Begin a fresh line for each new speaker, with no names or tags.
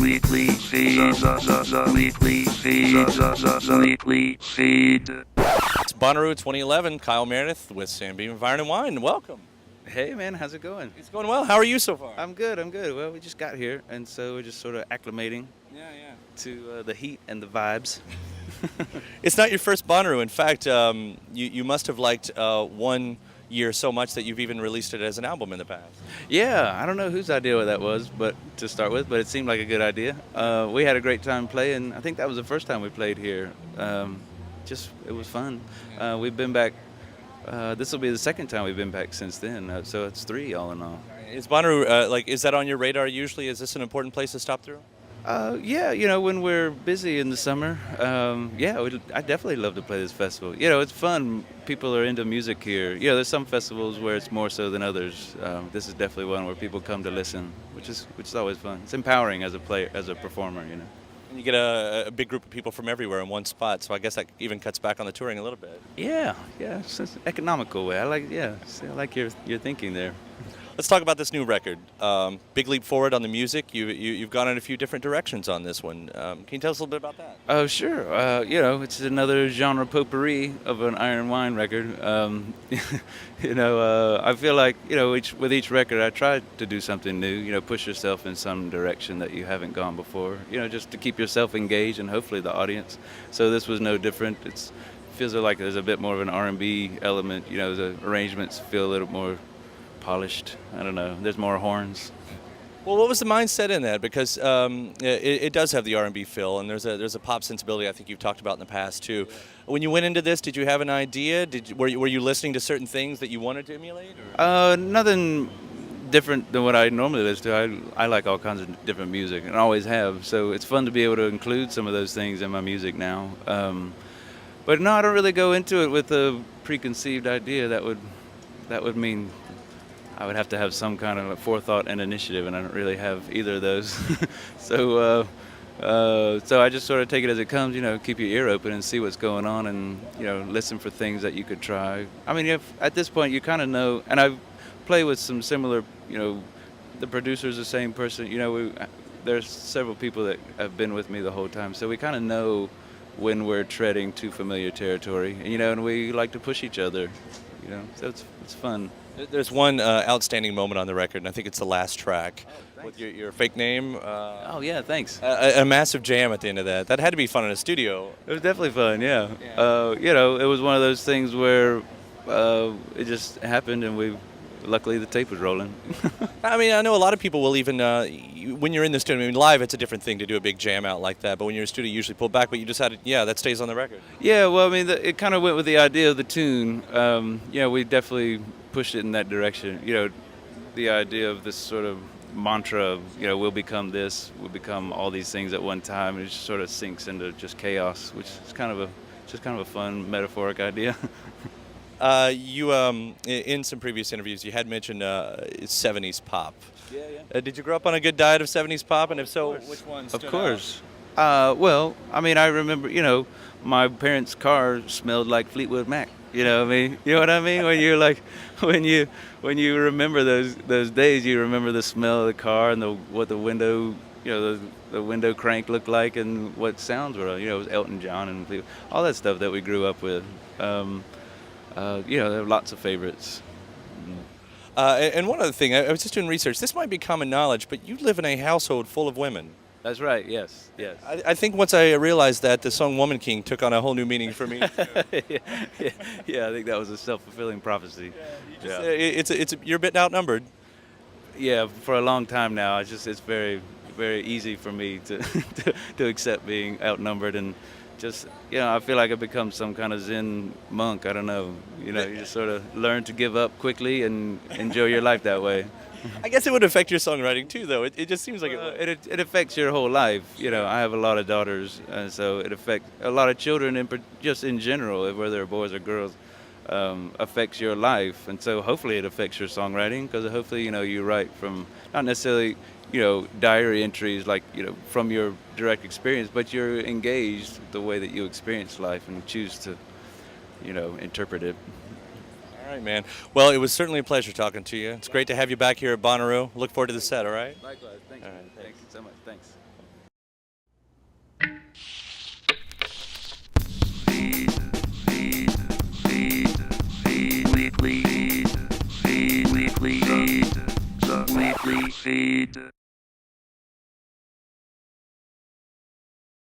Weekly feed. Weekly feed. Weekly feed.
It's Bonnaroo 2011. Kyle Meredith with Sambeam Fire and Wine. Welcome.
Hey man, how's it going?
It's going well. How are you so far?
I'm good. Well, we just got here, and so we're just sort of acclimating
Yeah.
to the heat and the vibes.
It's not your first Bonnaroo. In fact, you must have liked one year so much that you've even released it as an album in the past.
Yeah, I don't know whose idea that was, but to start with, but it seemed like a good idea. We had a great time playing. I think that was the first time we played here. It was fun. We've been back. This will be the second time we've been back since then, so it's 3 all in all.
Is Bonnaroo is that on your radar usually? Is this an important place to stop through?
Yeah, when we're busy in the summer, I definitely love to play this festival. It's fun. People are into music here. There's some festivals where it's more so than others. This is definitely one where people come to listen, which is always fun. It's empowering as a player, as a performer.
And you get a big group of people from everywhere in one spot, so I guess that even cuts back on the touring a little bit.
Yeah, it's an economical way. I like your thinking there.
Let's talk about this new record. Big leap forward on the music. You've gone in a few different directions on this one. Can you tell us a little bit about that?
Oh, sure. It's another genre potpourri of an Iron Wine record. I feel like, with each record I try to do something new, push yourself in some direction that you haven't gone before, just to keep yourself engaged and hopefully the audience. So this was no different. It feels like there's a bit more of an R&B element. The arrangements feel a little more polished. I don't know. There's more horns.
Well, what was the mindset in that? Because it does have the R&B feel, and there's a pop sensibility I think you've talked about in the past too. When you went into this, did you have an idea? Were you listening to certain things that you wanted to emulate? Or?
Nothing different than what I normally listen to. I like all kinds of different music and always have. So it's fun to be able to include some of those things in my music now. But no, I don't really go into it with a preconceived idea. That would mean I would have to have some kind of forethought and initiative, and I don't really have either of those. So I just sort of take it as it comes. Keep your ear open and see what's going on, and listen for things that you could try. I mean, at this point you kind of know, and I play with some similar. The producer's the same person. There's several people that have been with me the whole time, so we kind of know when we're treading too familiar territory, and we like to push each other. So it's fun.
There's one outstanding moment on the record, and I think it's the last track with your fake name.
Oh, yeah, thanks.
A massive jam at the end of that. That had to be fun in a studio.
It was definitely fun, yeah. It was one of those things where it just happened, and luckily the tape was rolling.
I mean, I know a lot of people will even, when you're in the studio, live it's a different thing to do a big jam out like that, but when you're in the studio you usually pull back, but you decided, that stays on the record.
Yeah, well, I mean, it kind of went with the idea of the tune. We definitely pushed it in that direction. The idea of this sort of mantra of, we'll become this, we'll become all these things at one time, and it just sort of sinks into just chaos, which is kind of a fun metaphoric idea.
You, in some previous interviews, you had mentioned 70s pop.
Yeah.
Did you grow up on a good diet of 70s pop, and if so, which ones?
Of course. Well, I mean, I remember, my parents' car smelled like Fleetwood Mac. You know what I mean? When you're like, when you remember those days, you remember the smell of the car and what the window, the window crank looked like and what sounds were. It was Elton John and Fleetwood, all that stuff that we grew up with. There are lots of favorites.
And one other thing, I was just doing research. This might be common knowledge, but you live in a household full of women.
That's right. Yes.
I think once I realized that, the song "Woman King" took on a whole new meaning for me.
Yeah, I think that was a self-fulfilling prophecy.
You're a bit outnumbered.
Yeah, for a long time now. It's very, very easy for me to accept being outnumbered, and just I feel like I've become some kind of Zen monk. I don't know. You just sort of learn to give up quickly and enjoy your life that way.
I guess it would affect your songwriting too, though. It just seems like
it affects your whole life. I have a lot of daughters, and so it affects a lot of children, just in general, whether they're boys or girls, affects your life. And so hopefully it affects your songwriting, because hopefully you write from not necessarily diary entries like from your direct experience, but you're engaged the way that you experience life and choose to interpret it.
All right, man. Well, it was certainly a pleasure talking to you. It's great to have you back here at Bonnaroo. Look forward to the set, all right?
Likewise. Thank you.
All right,
Thank you so much. Thanks.
Sleepy seed.